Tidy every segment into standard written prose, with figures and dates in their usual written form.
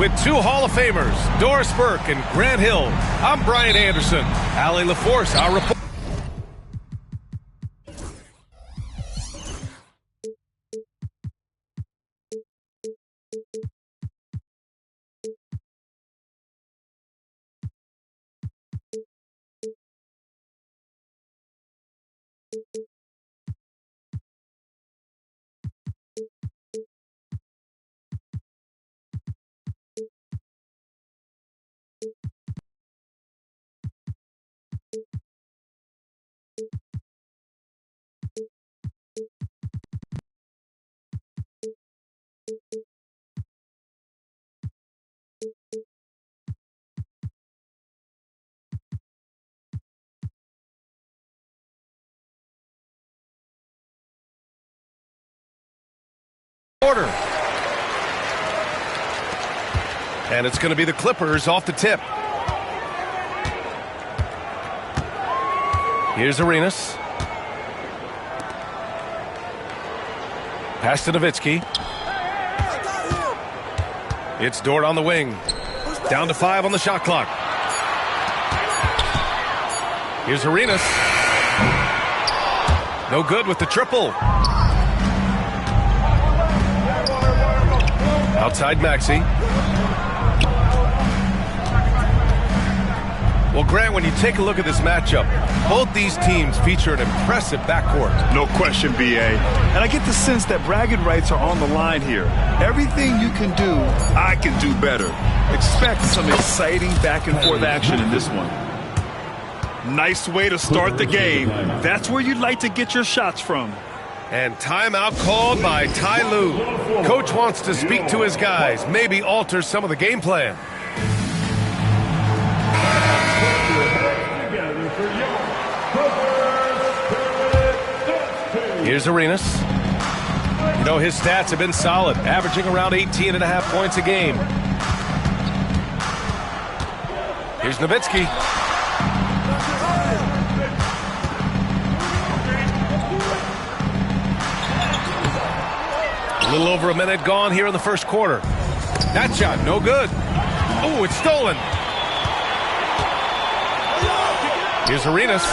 With two Hall of Famers, Doris Burke and Grant Hill, I'm Brian Anderson. Allie LaForce, our reporter. And it's going to be the Clippers off the tip. Here's Arenas. Pass to Nowitzki. It's Dort on the wing. Down to 5 on the shot clock. Here's Arenas. No good with the triple. Outside Maxey. Well, Grant, when you take a look at this matchup, both these teams feature an impressive backcourt. No question, B.A. And I get the sense that bragging rights are on the line here. Everything you can do, I can do better. Expect some exciting back-and-forth action in this one. Nice way to start the game. That's where you'd like to get your shots from. And timeout called by Ty Lue. Coach wants to speak to his guys, maybe alter some of the game plan. Here's Arenas. You know, his stats have been solid, averaging around 18.5 points a game. Here's Nowitzki. A little over a minute gone here in the first quarter. That shot, no good. Oh, it's stolen. Here's Arenas.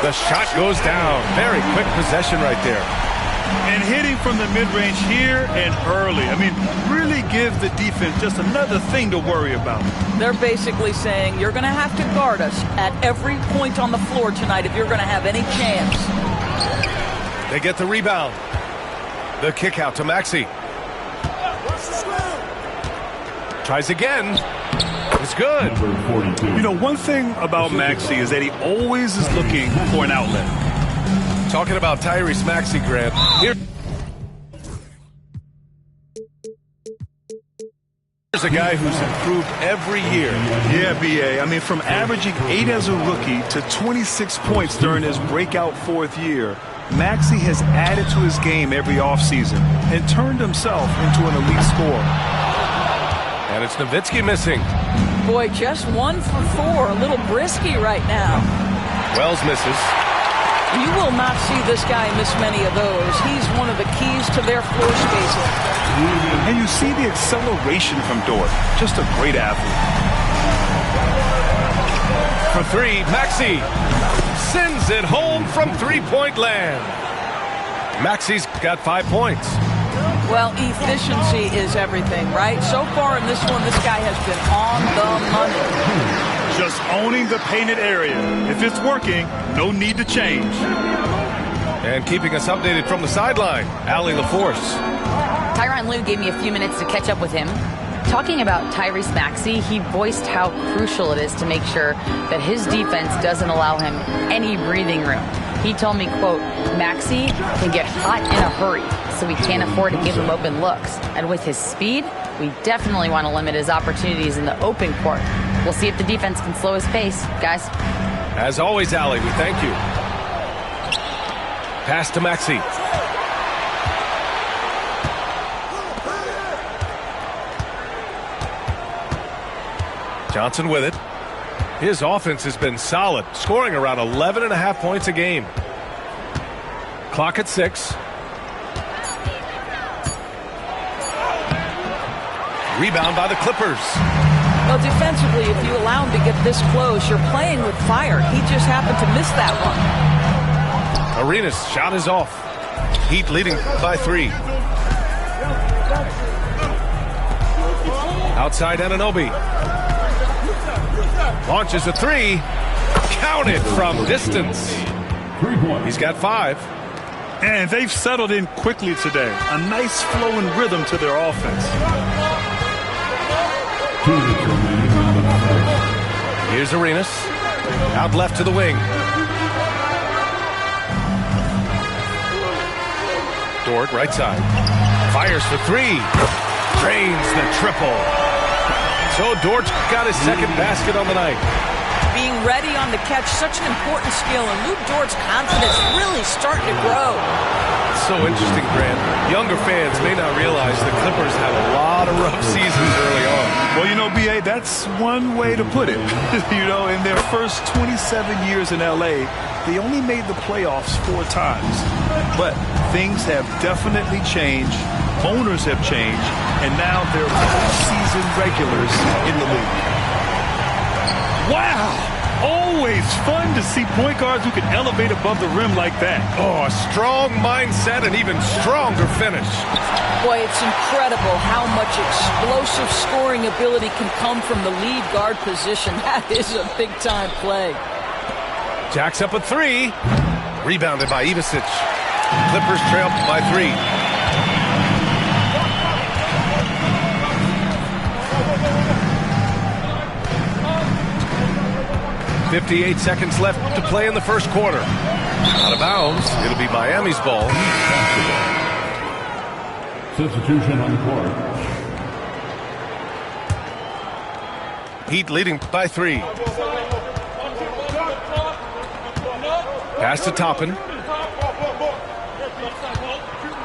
The shot goes down. Very quick possession right there. And hitting from the mid-range here and early. I mean, really give the defense just another thing to worry about. They're basically saying you're going to have to guard us at every point on the floor tonight if you're going to have any chance. They get the rebound. The kick out to Maxey. Tries again. It's good. You know, one thing about Maxey is that he always is looking for an outlet. Talking about Tyrese Maxey, Grant. Here's a guy who's improved every year. Yeah, B.A. I mean, from averaging 8 as a rookie to 26 points during his breakout 4th year, Maxey has added to his game every offseason and turned himself into an elite scorer. And it's Nowitzki missing. Boy, just 1 for 4. A little brisky right now. Wells misses. You will not see this guy miss many of those. He's one of the keys to their floor spacing. And you see the acceleration from Dort. Just a great athlete. For 3, Maxey sends it home from three-point land. Maxey's got 5 points. Well, efficiency is everything, right? So far in this one, this guy has been on the money. Just owning the painted area. If it's working, no need to change. And keeping us updated from the sideline, Allie LaForce. Tyronn Lue gave me a few minutes to catch up with him. Talking about Tyrese Maxey, he voiced how crucial it is to make sure that his defense doesn't allow him any breathing room. He told me, quote, Maxey can get hot in a hurry, so we can't afford to give him open looks. And with his speed, we definitely want to limit his opportunities in the open court. We'll see if the defense can slow his pace, guys. As always, Allie, we thank you. Pass to Maxey. Johnson with it. His offense has been solid, scoring around 11.5 points a game. Clock at 6. Rebound by the Clippers. Well, defensively, if you allow him to get this close, you're playing with fire. He just happened to miss that one. Arenas' shot is off. Heat leading by 3. Outside Anunoby. Launches a 3. Counted from distance. He's got 5. And they've settled in quickly today. A nice flowing rhythm to their offense. Here's Arenas. Out left to the wing. Dort, right side. Fires for 3. Drains the triple. So Dort's got his second basket on the night. Being ready on the catch, such an important skill, and Luke Dort's confidence really starting to grow. It's so interesting, Grant. Younger fans may not realize the Clippers had a lot of rough seasons early on. Well, you know, B.A., that's one way to put it. You know, in their first 27 years in L.A., they only made the playoffs 4 times. But things have definitely changed. Owners have changed. And now they're postseason regulars in the league. Wow! Always fun to see point guards who can elevate above the rim like that. Oh, a strong mindset and even stronger finish. Boy, it's incredible how much explosive scoring ability can come from the lead guard position. That is a big-time play. Jacks up a 3. Rebounded by Ivicic. Clippers trail by 3. 58 seconds left to play in the first quarter. Out of bounds. It'll be Miami's ball. Substitution on the court. Heat leading by 3. Pass to Toppin.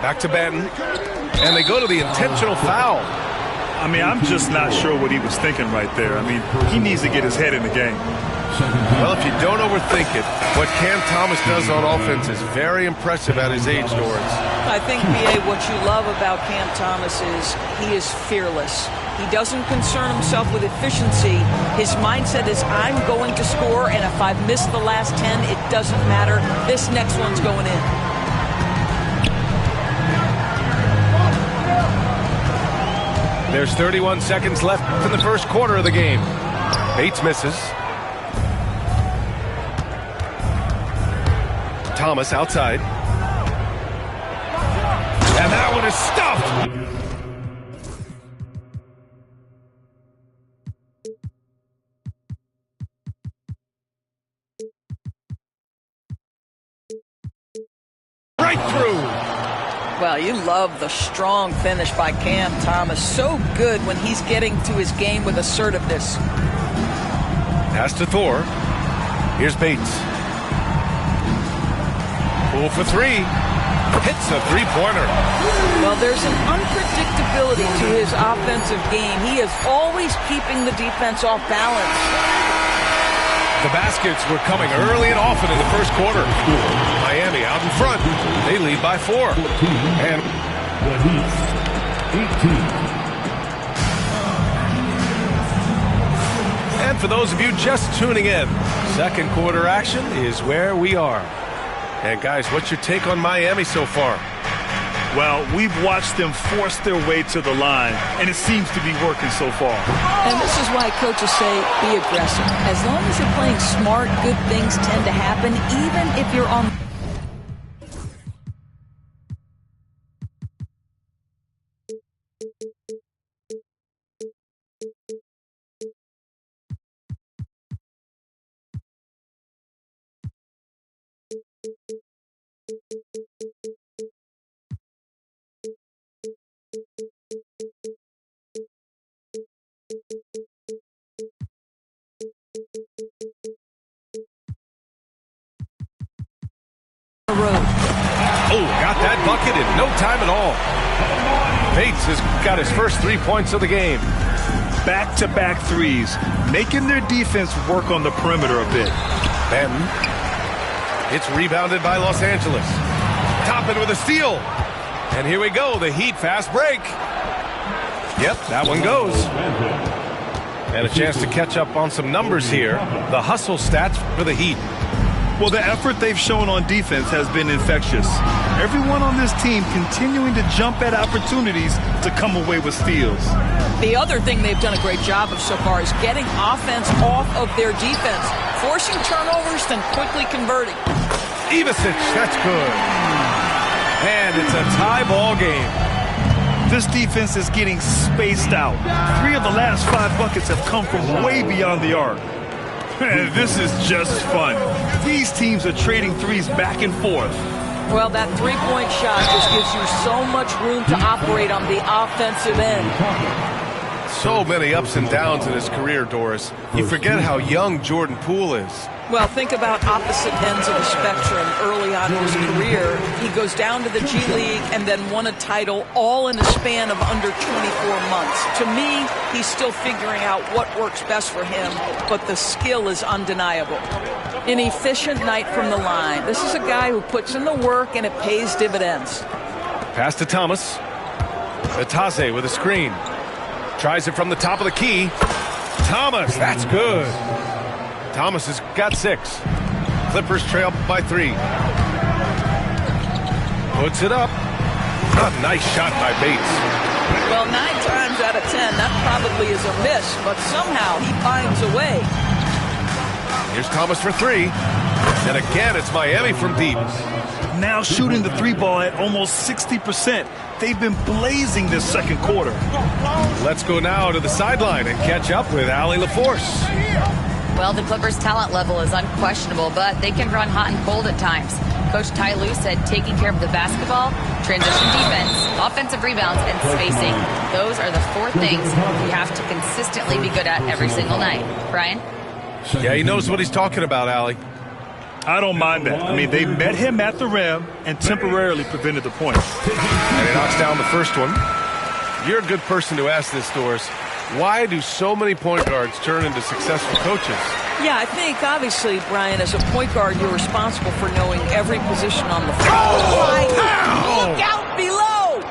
Back to Banton. And they go to the intentional foul. I mean, I'm just not sure what he was thinking right there. I mean, he needs to get his head in the game. Well, if you don't overthink it, what Cam Thomas does on offense is very impressive at his age, Dorrance. I think, B.A., what you love about Cam Thomas is he is fearless. He doesn't concern himself with efficiency. His mindset is, I'm going to score, and if I've missed the last 10, it doesn't matter. This next one's going in. There's 31 seconds left in the first quarter of the game. Bates misses. Thomas outside. And that one is stuffed. Right through. Well, you love the strong finish by Cam Thomas. So good when he's getting to his game with assertiveness. Pass to Thor. Here's Bates. Pull for 3. Hits a 3-pointer. Well, there's an unpredictability to his offensive game. He is always keeping the defense off balance. The baskets were coming early and often in the first quarter. Miami out in front. They lead by 4. And The Heat, 18. And for those of you just tuning in, second quarter action is where we are. And guys, what's your take on Miami so far? Well, we've watched them force their way to the line, and it seems to be working so far. And this is why coaches say be aggressive. As long as you're playing smart, good things tend to happen, even if you're on the road. Oh, got that bucket in no time at all. Bates has got his first 3 points of the game. Back-to-back threes, making their defense work on the perimeter a bit. Benton. It's rebounded by Los Angeles. Toppin with a steal. And here we go, the Heat fast break. Yep, that one goes. And a chance to catch up on some numbers here. The hustle stats for the Heat. Well, the effort they've shown on defense has been infectious. Everyone on this team continuing to jump at opportunities to come away with steals. The other thing they've done a great job of so far is getting offense off of their defense, forcing turnovers, then quickly converting. Ivasic, that's good. And it's a tie ball game. This defense is getting spaced out. 3 of the last 5 buckets have come from way beyond the arc. This is just fun. These teams are trading threes back and forth. Well, that three-point shot just gives you so much room to operate on the offensive end. So many ups and downs in his career, Doris. You forget how young Jordan Poole is. Well, think about opposite ends of the spectrum early on in his career. He goes down to the G League and then won a title all in a span of under 24 months. To me, he's still figuring out what works best for him, but the skill is undeniable. An efficient night from the line. This is a guy who puts in the work and it pays dividends. Pass to Thomas. Ataze with a screen. Tries it from the top of the key. Thomas, that's good. Thomas has got 6. Clippers trail by 3. Puts it up. A nice shot by Bates. Well, 9 times out of 10, that probably is a miss, but somehow he finds a way. Here's Thomas for 3. And again, it's Miami from deep. Now shooting the 3 ball at almost 60%. They've been blazing this second quarter. Let's go now to the sideline and catch up with Allie LaForce. Well, the Clippers' talent level is unquestionable, but they can run hot and cold at times. Coach Ty Lue said taking care of the basketball, transition defense, offensive rebounds, and spacing. Those are the 4 things you have to consistently be good at every single night. Brian? Yeah, he knows what he's talking about, Allie. I don't mind that. I mean, they met him at the rim and temporarily prevented the point. And he knocks down the first one. You're a good person to ask this, Doris. Why do so many point guards turn into successful coaches? Yeah, I think, obviously, Brian, as a point guard, you're responsible for knowing every position on the floor. Look out below!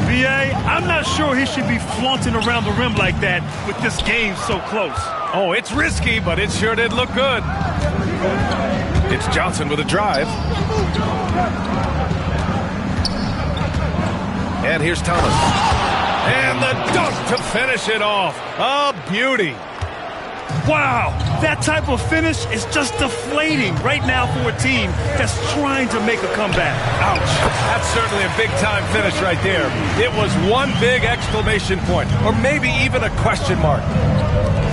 BA, I'm not sure he should be flaunting around the rim like that with this game so close. Oh, it's risky, but it sure did look good. It's Johnson with a drive. And here's Thomas. And the dunk to finish it off. A beauty. Wow, that type of finish is just deflating right now for a team that's trying to make a comeback. Ouch. That's certainly a big-time finish right there. It was one big exclamation point, or maybe even a question mark.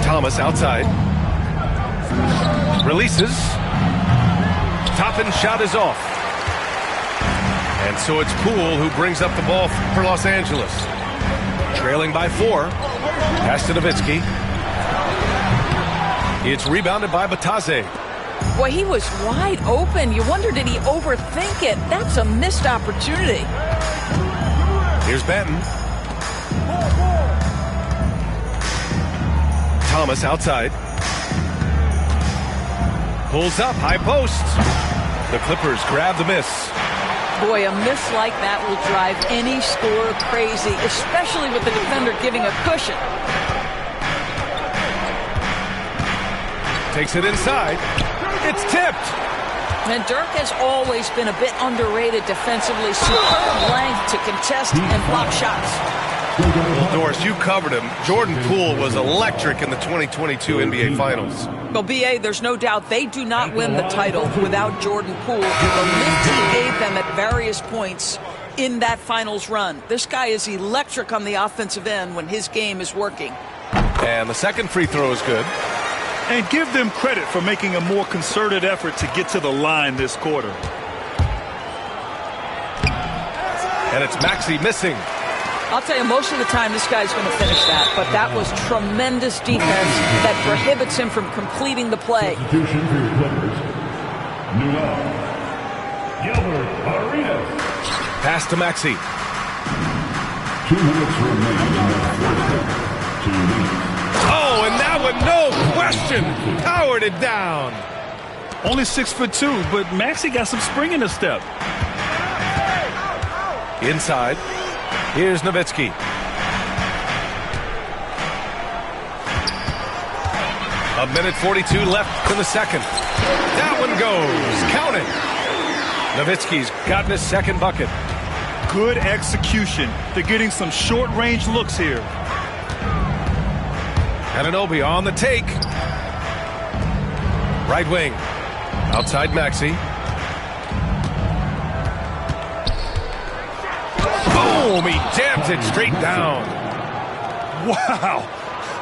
Thomas outside. Releases. Top-end shot is off. And so it's Poole who brings up the ball for Los Angeles. Trailing by 4. Pass to Nowitzki. It's rebounded by Bataze. Boy, he was wide open. You wonder, did he overthink it? That's a missed opportunity. Here's Benton. Thomas outside. Pulls up, high post. The Clippers grab the miss. Boy, a miss like that will drive any scorer crazy, especially with the defender giving a cushion. Takes it inside. It's tipped. And Dirk has always been a bit underrated defensively. Superb length to contest and block shots. Well, Doris, you covered him. Jordan Poole was electric in the 2022 NBA Finals. Well, B.A., there's no doubt they do not win the title without Jordan Poole. The lift he gave them at various points in that finals run. This guy is electric on the offensive end when his game is working. And the second free throw is good. And give them credit for making a more concerted effort to get to the line this quarter. And it's Maxey missing. I'll tell you, most of the time this guy's going to finish that, but that was tremendous defense that prohibits him from completing the play. Substitution for your Clippers. Newell. Gilbert Arenas. Pass to Maxey. 2 minutes remaining in the fourth. 2 minutes. Oh, and that one, no question, powered it down. Only 6'2", but Maxey got some spring in his step. Inside. Here's Nowitzki. A minute 42 left in the second. That one goes. Count it. Nowitzki's gotten his second bucket. Good execution. They're getting some short-range looks here. Anunoby on the take. Right wing. Outside Maxey. Boom! He jams it straight down. Wow.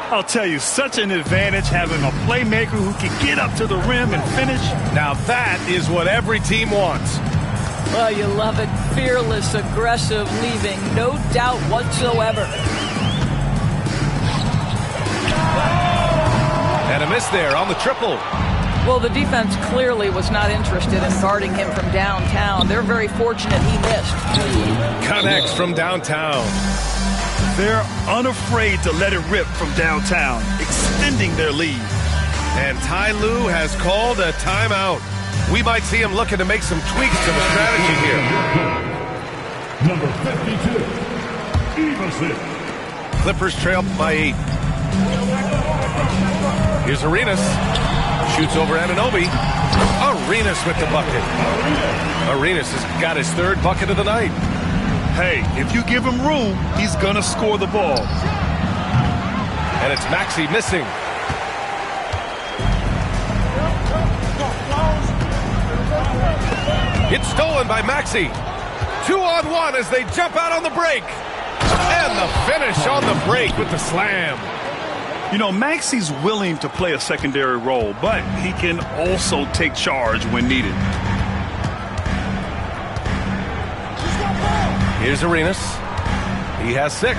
I'll tell you, such an advantage having a playmaker who can get up to the rim and finish. Now that is what every team wants. Well, you love it. Fearless, aggressive, leaving no doubt whatsoever. And a miss there on the triple. Well, the defense clearly was not interested in guarding him from downtown. They're very fortunate he missed. Connects from downtown. They're unafraid to let it rip from downtown, extending their lead. And Ty Lue has called a timeout. We might see him looking to make some tweaks to the strategy here. Number 52, Iverson. Clippers trail by 8. Here's Arenas. Shoots over Anunoby. Arenas with the bucket. Arenas has got his third bucket of the night. Hey, if you give him room, he's gonna score the ball. And it's Maxey missing. It's stolen by Maxey. 2-on-1 as they jump out on the break. And the finish on the break with the slam. You know, Maxey's willing to play a secondary role, but he can also take charge when needed. Here's Arenas. He has 6.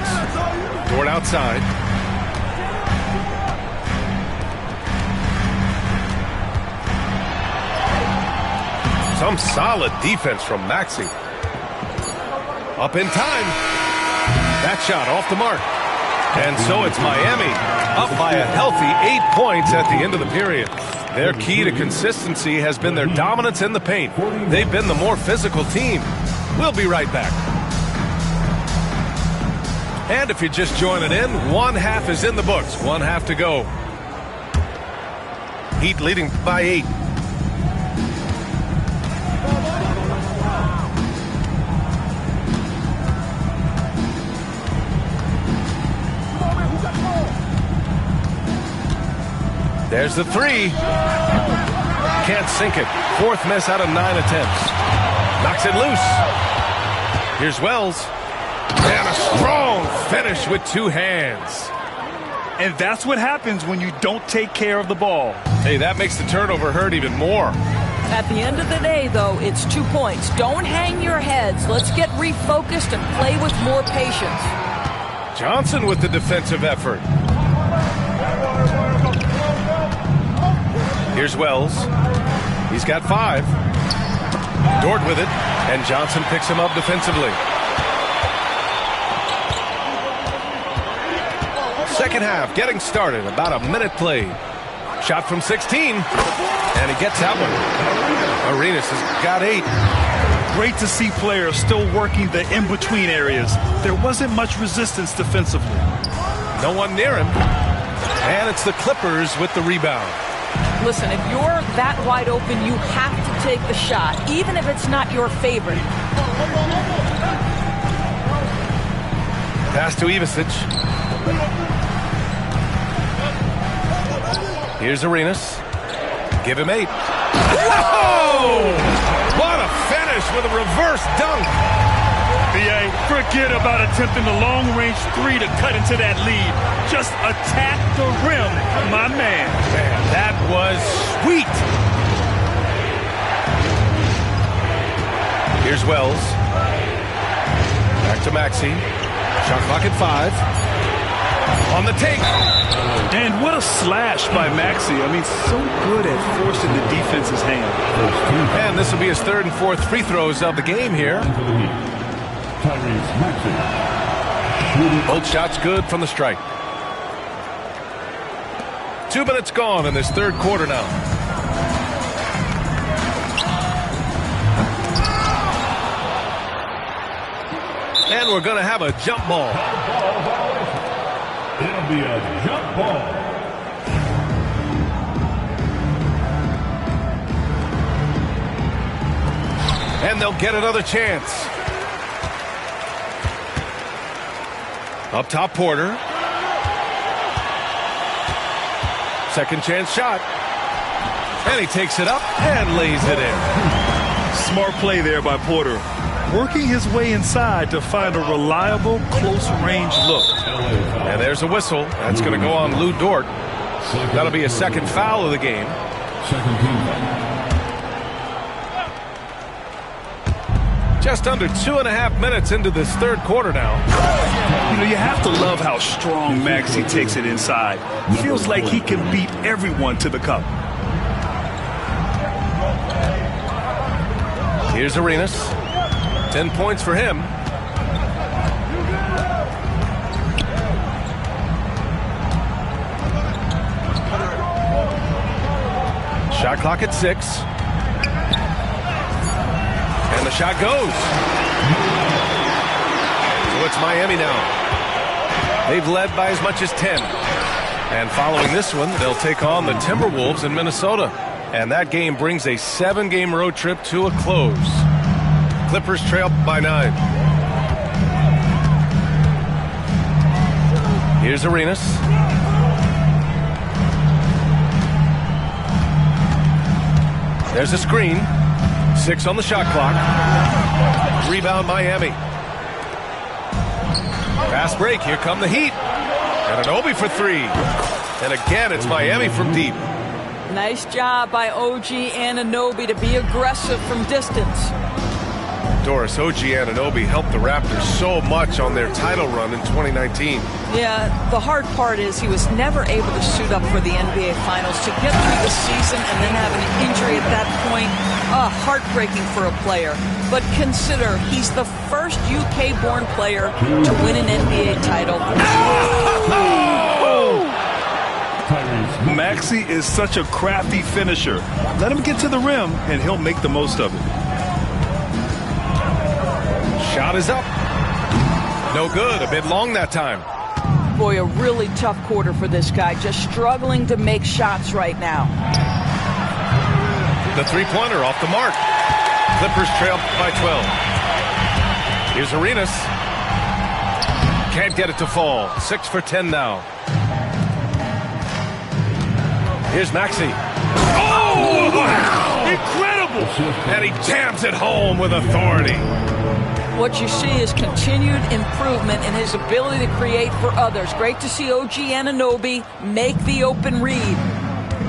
Dort outside. Some solid defense from Maxey. Up in time. That shot off the mark. And so it's Miami up by a healthy 8 points at the end of the period. Their key to consistency has been their dominance in the paint. They've been the more physical team. We'll be right back. And if you're just joining in, one half is in the books. One half to go. Heat leading by 8. There's the 3. Can't sink it. 4th miss out of 9 attempts. Knocks it loose. Here's Wells. And a strong finish with 2 hands. And that's what happens when you don't take care of the ball. Hey, that makes the turnover hurt even more. At the end of the day, though, it's 2 points. Don't hang your heads. Let's get refocused and play with more patience. Johnson with the defensive effort. Here's Wells. He's got 5. Dort with it, and Johnson picks him up defensively. Second half getting started. About a minute played. Shot from 16, and he gets that one. Arenas has got 8. Great to see players still working the in-between areas. There wasn't much resistance defensively. No one near him. And it's the Clippers with the rebound. Listen, if you're that wide open, you have to take the shot, even if it's not your favorite. Pass to Ivicic. Here's Arenas. Give him 8. Whoa! What a finish with a reverse dunk. B.A., forget about attempting the long-range 3 to cut into that lead. Just attack the rim, my man. Man, that was sweet. Here's Wells. Back to Maxey. Shot clock at 5. On the take. And what a slash by Maxey. I mean, so good at forcing the defense's hand. And this will be his 3rd and 4th free throws of the game here. Both shots good from the strike. 2 minutes gone in this 3rd quarter now. And we're going to have a jump ball. It'll be a jump ball. And they'll get another chance. Up top, Porter. Second chance shot. And he takes it up and lays it in. Smart play there by Porter. Working his way inside to find a reliable, close-range look. And there's a whistle. That's going to go on Lou Dort. That'll be a second foul of the game. Second team foul. Just under 2.5 minutes into this third quarter now. You know, you have to love how strong Maxey takes it inside. Feels like he can beat everyone to the cup. Here's Arenas. 10 points for him. Shot clock at 6. And the shot goes. So it's Miami now. They've led by as much as 10. And following this one, they'll take on the Timberwolves in Minnesota. And that game brings a 7-game road trip to a close. Clippers trail by 9. Here's Arenas. There's a screen. 6 on the shot clock. Rebound Miami. Fast break. Here come the Heat. And Anunoby for 3. And again, it's Miami from deep. Nice job by OG Anunoby to be aggressive from distance. Doris, OG Anunoby helped the Raptors so much on their title run in 2019. Yeah, the hard part is he was never able to suit up for the NBA Finals. To get through the season and then have an injury at that point, heartbreaking for a player. But consider, he's the first UK-born player to win an NBA title. Maxey is such a crafty finisher. Let him get to the rim, and he'll make the most of it. Shot is up. No good. A bit long that time. Boy, a really tough quarter for this guy. Just struggling to make shots right now. The three-pointer off the mark. Clippers trail by 12. Here's Arenas. Can't get it to fall. 6 for 10 now. Here's Maxey. Oh, wow! Incredible! And he jams it home with authority. What you see is continued improvement in his ability to create for others. Great to see OG Anunoby make the open read.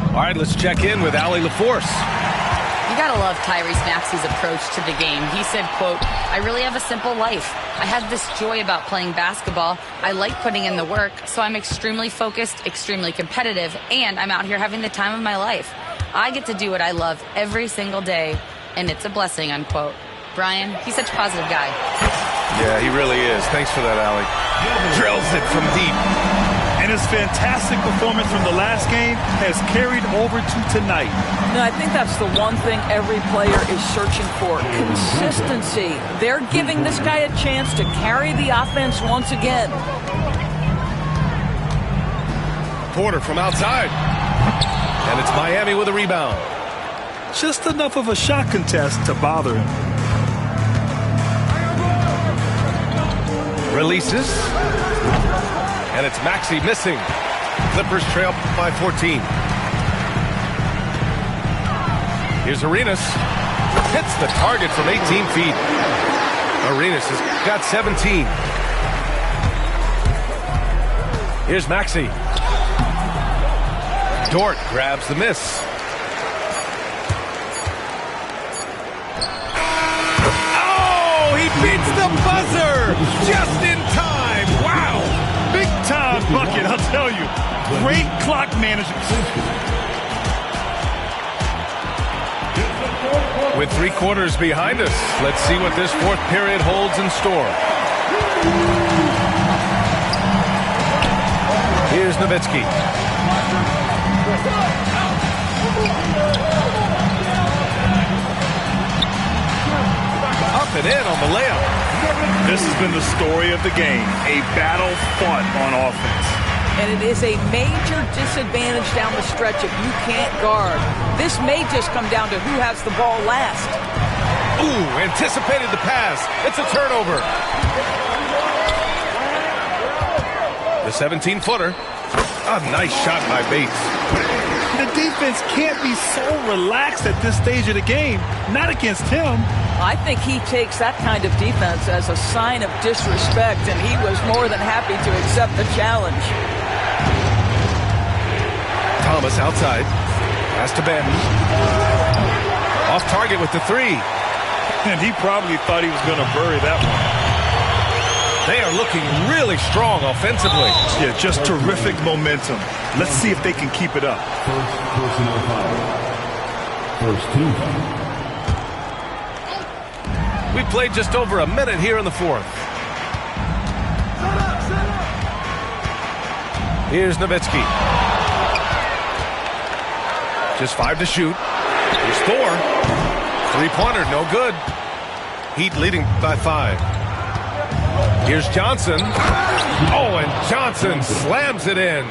All right, let's check in with Allie LaForce. You gotta love Tyrese Maxey's approach to the game. He said, quote, "I really have a simple life. I have this joy about playing basketball. I like putting in the work, so I'm extremely focused, extremely competitive, and I'm out here having the time of my life. I get to do what I love every single day, and it's a blessing," unquote. Brian, he's such a positive guy. Yeah, he really is. Thanks for that, Allie. Drills it from deep. And his fantastic performance from the last game has carried over to tonight. No, I think that's the one thing every player is searching for. Consistency. They're giving this guy a chance to carry the offense once again. Porter from outside. And it's Miami with a rebound. Just enough of a shot contest to bother him. Releases. And it's Maxey missing. Clippers trail by 14. Here's Arenas. Hits the target from 18 feet. Arenas has got 17. Here's Maxey. Dort grabs the miss. Oh, he beats the buzzer just in time. Wow. Big time bucket, I'll tell you. Great clock management. With 3 quarters behind us, let's see what this fourth period holds in store. Here's Nowitzki. Up and in on the layup. This has been the story of the game. A battle fought on offense. And it is a major disadvantage down the stretch if you can't guard. This may just come down to who has the ball last. Ooh, anticipated the pass. It's a turnover. The 17-footer. A nice shot by Bates. The defense can't be so relaxed at this stage of the game. Not against him. I think he takes that kind of defense as a sign of disrespect, and he was more than happy to accept the challenge. Thomas outside. Pass to Ben. Off target with the three. And he probably thought he was going to bury that one. They are looking really strong offensively. Yeah, just terrific momentum. Let's see if they can keep it up. First personal foul. First team foul. We played just over a minute here in the fourth. Here's Nowitzki. Just 5 to shoot. Here's Thor. Three-pointer, no good. Heat leading by 5. Here's Johnson. Oh, and Johnson slams it in.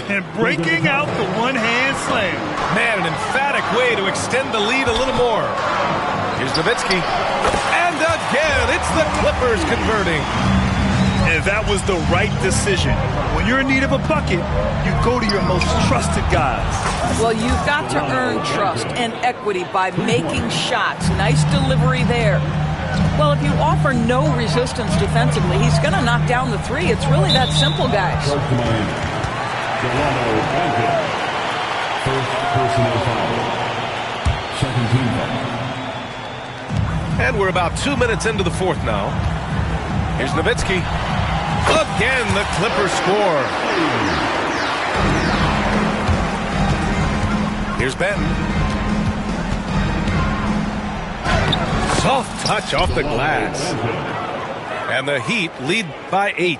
And breaking out the one-hand slam. Man, an emphatic way to extend the lead a little more. Here's Nowitzki. And again, it's the Clippers converting. And that was the right decision. When you're in need of a bucket, you go to your most trusted guys. Well, you've got to earn trust and equity by making shots. Nice delivery there. Well, if you offer no resistance defensively, he's going to knock down the three. It's really that simple, guys. First personal foul. Second team foul. And we're about 2 minutes into the fourth now. Here's Nowitzki. Again, the Clippers score. Here's Benton. Soft touch off the glass. And the Heat lead by 8.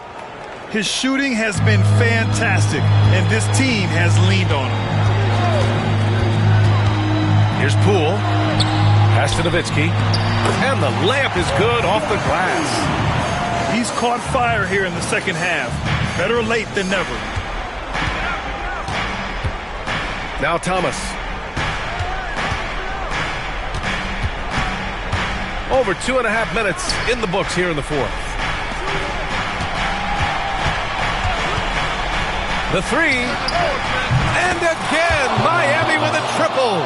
His shooting has been fantastic, and this team has leaned on him. Here's Poole. Pass to Nowitzki. And the layup is good off the glass. He's caught fire here in the second half. Better late than never. Now Thomas. Over 2.5 minutes in the books here in the fourth. The three. And again, Miami with a triple.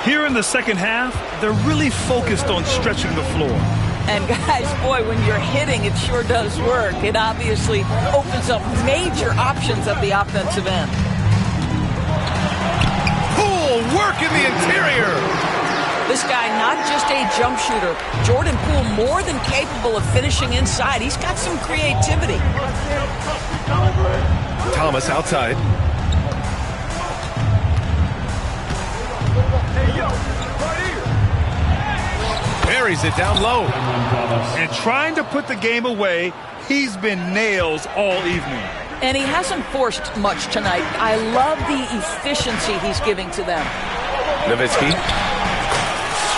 Here in the second half, they're really focused on stretching the floor. And guys, boy, when you're hitting, it sure does work. It obviously opens up major options at the offensive end. Poole work in the interior. This guy, not just a jump shooter. Jordan Poole, more than capable of finishing inside. He's got some creativity. Thomas outside. Buries it down low. And trying to put the game away, he's been nails all evening. And he hasn't forced much tonight. I love the efficiency he's giving to them. Nowitzki.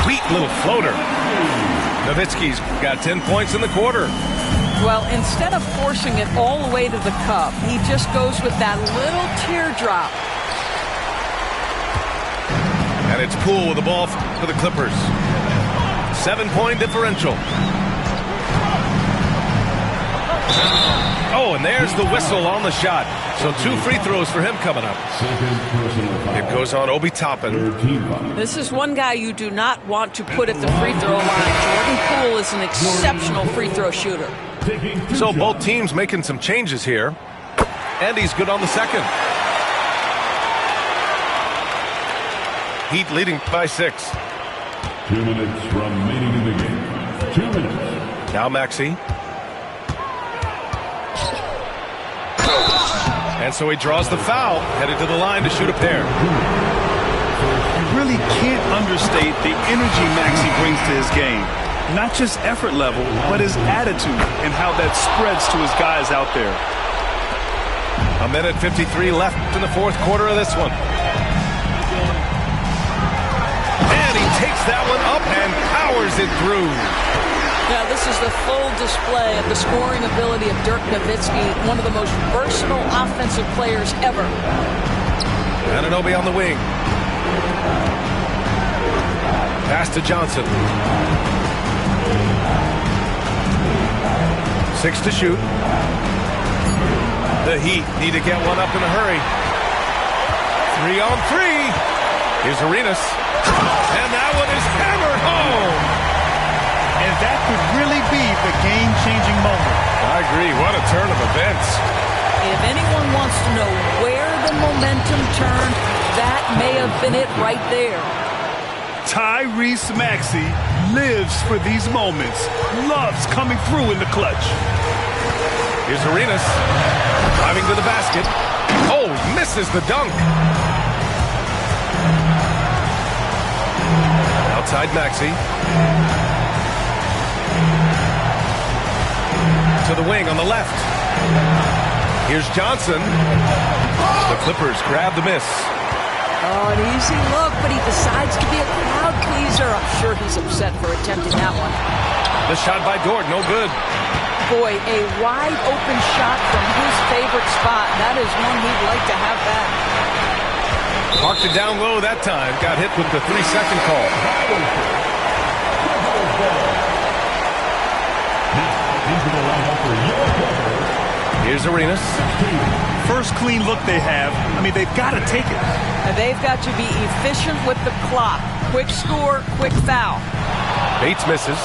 Sweet little floater. Nowitzki's got 10 points in the quarter. Well, instead of forcing it all the way to the cup, he just goes with that little teardrop. And it's Poole with the ball for the Clippers. 7-point differential. Oh, and there's the whistle on the shot. So 2 free throws for him coming up. It goes on Obi Toppin. This is one guy you do not want to put at the free throw line. Jordan Poole is an exceptional free throw shooter. So both teams making some changes here. And he's good on the second. Heat leading by 6. 2 minutes remaining in the game. 2 minutes. Now Maxey. And so he draws the foul, headed to the line to shoot a pair. You really can't understate the energy Maxey brings to his game. Not just effort level, but his attitude and how that spreads to his guys out there. A minute 53 left in the fourth quarter of this one. And he takes that one up and powers it through. Now, this is the full display of the scoring ability of Dirk Nowitzki, one of the most versatile offensive players ever. Anunoby on the wing. Pass to Johnson. 6 to shoot. The Heat need to get one up in a hurry. 3 on 3. Here's Arenas. And that one is hammered home. And that could really be the game-changing moment. I agree. What a turn of events. If anyone wants to know where the momentum turned, that may have been it right there. Tyrese Maxey lives for these moments. Loves coming through in the clutch. Here's Arenas. Driving to the basket. Oh, misses the dunk. Outside Maxey. To the wing on the left. Here's Johnson. The Clippers grab the miss. Oh, an easy look, but he decides to be a crowd pleaser. I'm sure he's upset for attempting that one. The shot by Dort, no good. Boy, a wide open shot from his favorite spot. That is one he'd like to have back. Parked it down low that time. Got hit with the 3-second call. Here's Arenas. First clean look they have. I mean, they've got to take it. And they've got to be efficient with the clock. Quick score, quick foul. Bates misses.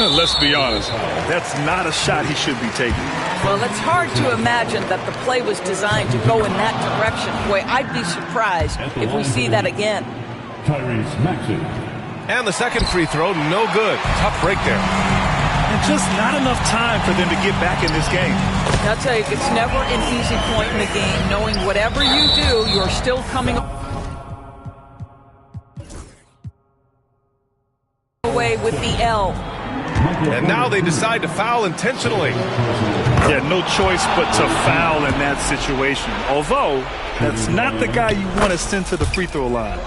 Let's be honest. That's not a shot he should be taking. Well, it's hard to imagine that the play was designed to go in that direction. Boy, I'd be surprised if we see that again. Tyrese Maxey. And the second free throw, no good. Tough break there. And just not enough time for them to get back in this game. I'll tell you, it's never an easy point in a game, knowing whatever you do, you're still coming away with the L. And now they decide to foul intentionally. Yeah, no choice but to foul in that situation. Although, that's not the guy you want to send to the free throw line.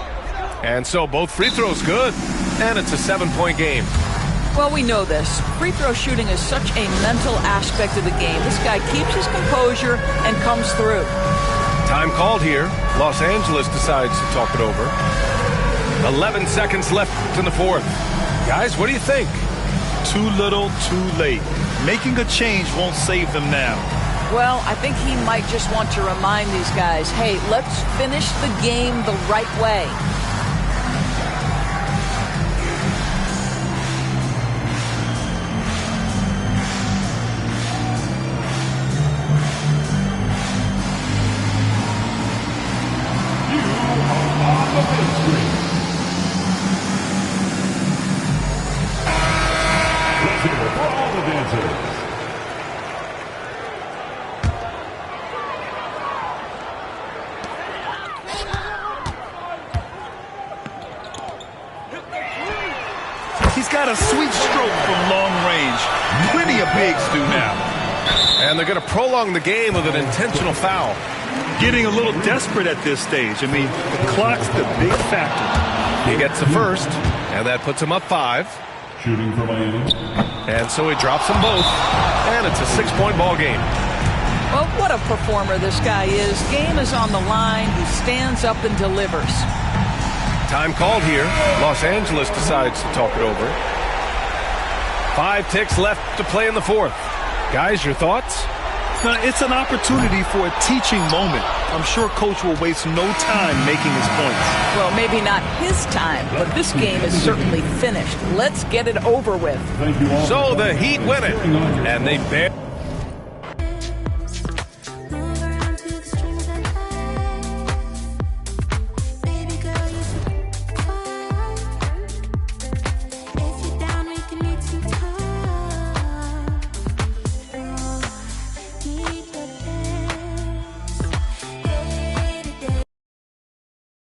And so both free throws good. And it's a 7-point game. Well, we know this. Free throw shooting is such a mental aspect of the game. This guy keeps his composure and comes through. Time called here. Los Angeles decides to talk it over. 11 seconds left in the fourth. Guys, what do you think? Too little, too late. Making a change won't save them now. Well, I think he might just want to remind these guys, hey, let's finish the game the right way. He's got a sweet stroke from long range. Plenty of bigs do now. And they're going to prolong the game with an intentional foul. Getting a little desperate at this stage. I mean, the clock's the big factor. He gets the first, and that puts him up 5. Shooting for Miami. And so he drops them both, and it's a 6-point ball game. Well, what a performer this guy is. Game is on the line. He stands up and delivers. Time called here. Los Angeles decides to talk it over. 5 ticks left to play in the fourth. Guys, your thoughts? Now, it's an opportunity for a teaching moment. I'm sure Coach will waste no time making his points. Well, maybe not his time, but this game is certainly finished. Let's get it over with. Thank you all. So the Heat win it, and they bear.